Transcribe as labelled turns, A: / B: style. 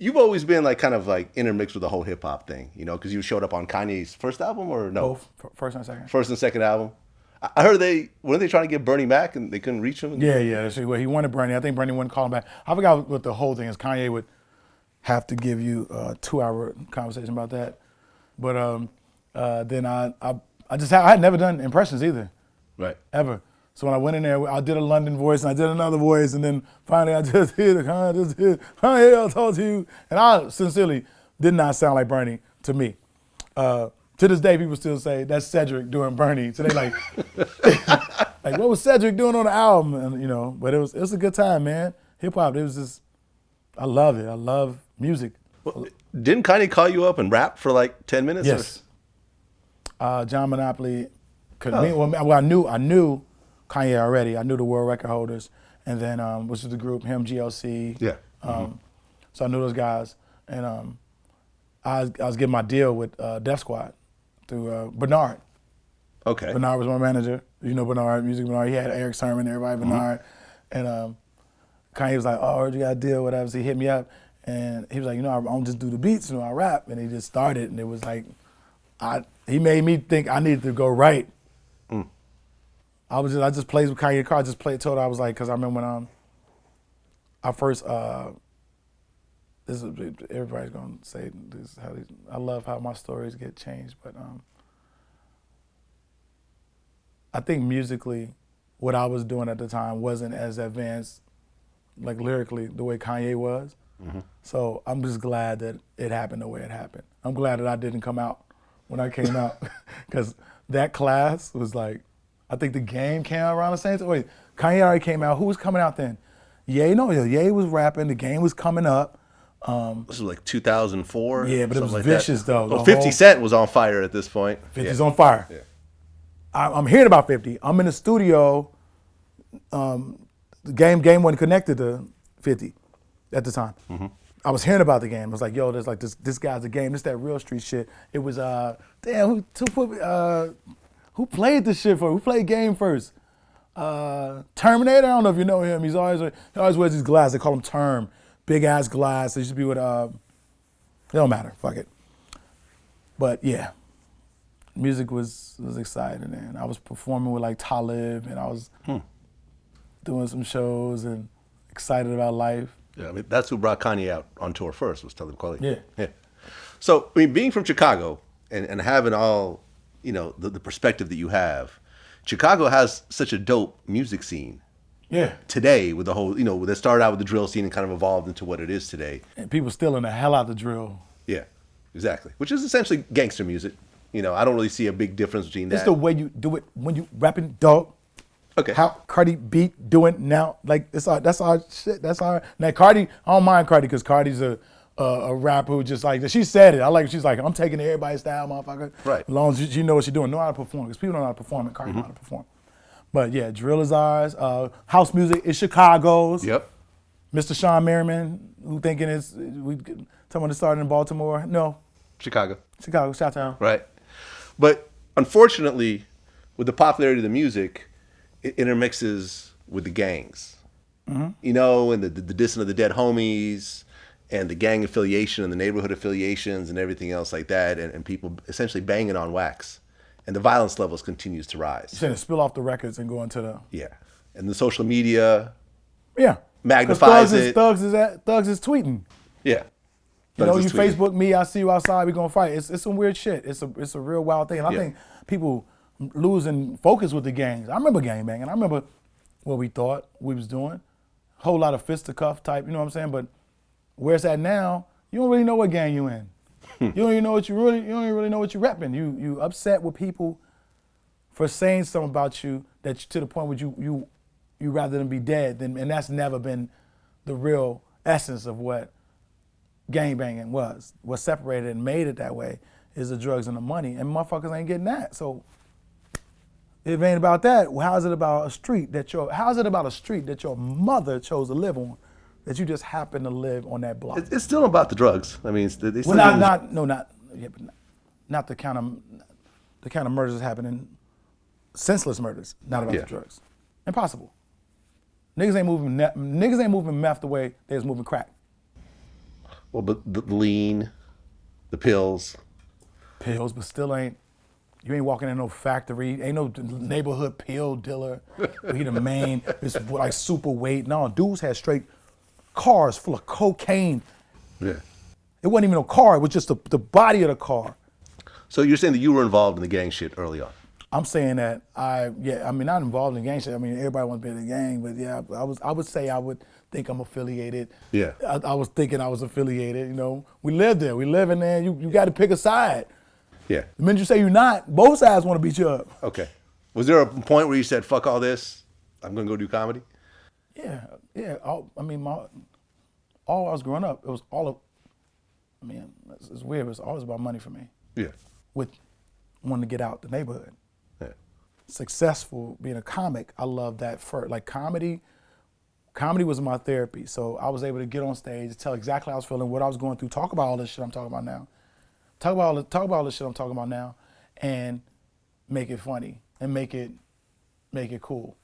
A: You've always been like kind of like intermixed with the whole hip hop thing, you know, because you showed up on Kanye's first album or no?
B: Both, first and second.
A: First and second album. I heard weren't they trying to get Bernie Mac and they couldn't reach him?
B: Yeah. Well, he wanted Bernie. I think Bernie wouldn't call him back. I forgot what the whole thing is. Kanye would have to give you a 2-hour conversation about that. But then I had never done impressions either.
A: Right.
B: Ever. So when I went in there, I did a London voice and I did another voice, and then finally I just hit it. Kanye, I'll talk to you. And I sincerely did not sound like Bernie to me. To this day, people still say that's Cedric doing Bernie. So they like, like what was Cedric doing on the album? And you know, but it was a good time, man. Hip hop, it was just, I love it. I love music.
A: Well, didn't Kanye call you up and rap for like 10 minutes?
B: Yes. John Monopoly. Well, I knew Kanye already. I knew the world record holders, and then which is the group, him, GLC.
A: Yeah.
B: So I knew those guys, and I was getting my deal with Def Squad through Bernard.
A: Okay.
B: Bernard was my manager. You know Bernard, Music Bernard. He had Eric Sermon, everybody, Bernard, and Kanye was like, "Oh, I heard you got a deal, whatever." So he hit me up, and he was like, "You know, I don't just do the beats, you know, I rap," and he just started, and it was like, he made me think I needed to go right. I just played with Kanye car. I just told her I was like, because I remember when I first everybody's gonna say this I love how my stories get changed, but I think musically what I was doing at the time wasn't as advanced, like lyrically, the way Kanye was. So I'm just glad that it happened the way it happened. I'm glad that I didn't come out when I came out, because that class was like, I think The Game came out around the same time. Wait, Kanye already came out. Who was coming out then? Ye was rapping. The Game was coming up.
A: This was like 2004.
B: Yeah, but it was
A: like
B: vicious
A: that.
B: though.
A: Well, 50 Cent was on fire at this point.
B: 50's on fire.
A: Yeah.
B: I'm hearing about 50. I'm in the studio. The game wasn't connected to 50 at the time. I was hearing about The Game. I was like, yo, there's like this guy's The Game. This that real street shit. It was who played this shit for? Who played Game first? Terminator. I don't know if you know him. He always wears these glasses. They call him Term. Big ass glasses. They used to be with it don't matter. Fuck it. But yeah, music was exciting, and I was performing with like Talib, and I was doing some shows and excited about life.
A: Yeah, I mean that's who brought Kanye out on tour first, was Talib Kweli.
B: Yeah.
A: So I mean, being from Chicago and having all, you know, the perspective that you have, Chicago has such a dope music scene.
B: Yeah.
A: Today, with the whole, you know, that started out with the drill scene and kind of evolved into what it is today.
B: And people stealing the hell out the drill.
A: Yeah, exactly. Which is essentially gangster music. You know, I don't really see a big difference between that.
B: It's the way you do it when you rapping, dog.
A: Okay.
B: How Cardi beat doing now, like that's our shit. That's our now Cardi. I don't mind Cardi because Cardi's a rapper who just like she said it. I like she's like, I'm taking everybody's style, motherfucker.
A: Right.
B: As long as you know what you're doing, know how to perform. Because people don't know how to perform, and Cardi know how to perform. But yeah, drill is ours. House music is Chicago's.
A: Yep.
B: Mr. Sean Merriman, who thinking someone that started in Baltimore. No.
A: Chicago,
B: Chi-Town.
A: right? But unfortunately, with the popularity of the music, it intermixes with the gangs. You know, and the dissing of the dead homies, and the gang affiliation and the neighborhood affiliations and everything else like that, and people essentially banging on wax. And the violence levels continues to rise.
B: You're saying spill off the records and go into the...
A: Yeah. And the social media
B: Thugs
A: magnifies it.
B: Thugs is tweeting.
A: Yeah.
B: You know,
A: Thugs
B: you
A: is tweeting.
B: Facebook me, I see you outside, we gonna fight. It's some weird shit. It's a real wild thing. And I think people losing focus with the gangs. I remember gangbanging. I remember what we thought we was doing. Whole lot of fisticuff type, you know what I'm saying? But where it's at now, you don't really know what gang you in. You don't even know what you don't even really know what you're repping. You upset with people for saying something about you that to the point where you rather than be dead, and that's never been the real essence of what gangbanging was. What separated and made it that way is the drugs and the money, and motherfuckers ain't getting that. So if it ain't about that, well, how is it about a street that your mother chose to live on? That you just happen to live on that block.
A: It's still about the drugs. I mean, they still
B: not the kind of murders that's happening, senseless murders, not about the drugs. Impossible. Niggas ain't moving meth the way they was moving crack.
A: Well, but the lean, the pills.
B: Pills, but still ain't. You ain't walking in no factory. Ain't no neighborhood pill dealer. He the main. It's like super weight. No, dudes had straight cars full of cocaine.
A: Yeah.
B: It wasn't even a car. It was just the body of the car.
A: So you're saying that you were involved in the gang shit early on?
B: I'm saying that I mean, not involved in gang shit. I mean, everybody wants to be in the gang, but yeah, I would say I would think I'm affiliated.
A: Yeah.
B: I was thinking I was affiliated, you know. We live there. We live in there. You got to pick a side.
A: Yeah.
B: The minute you say you're not, both sides want to beat you up.
A: Okay. Was there a point where you said, fuck all this, I'm going to go do comedy?
B: Yeah. All I was growing up, it was all of, I mean, it's weird, it was always about money for me.
A: Yeah.
B: With wanting to get out the neighborhood.
A: Yeah.
B: Successful being a comic, I love that first. Like comedy was my therapy. So I was able to get on stage, tell exactly how I was feeling, what I was going through, talk about all this shit I'm talking about now. Talk about all this shit I'm talking about now and make it funny and make it cool.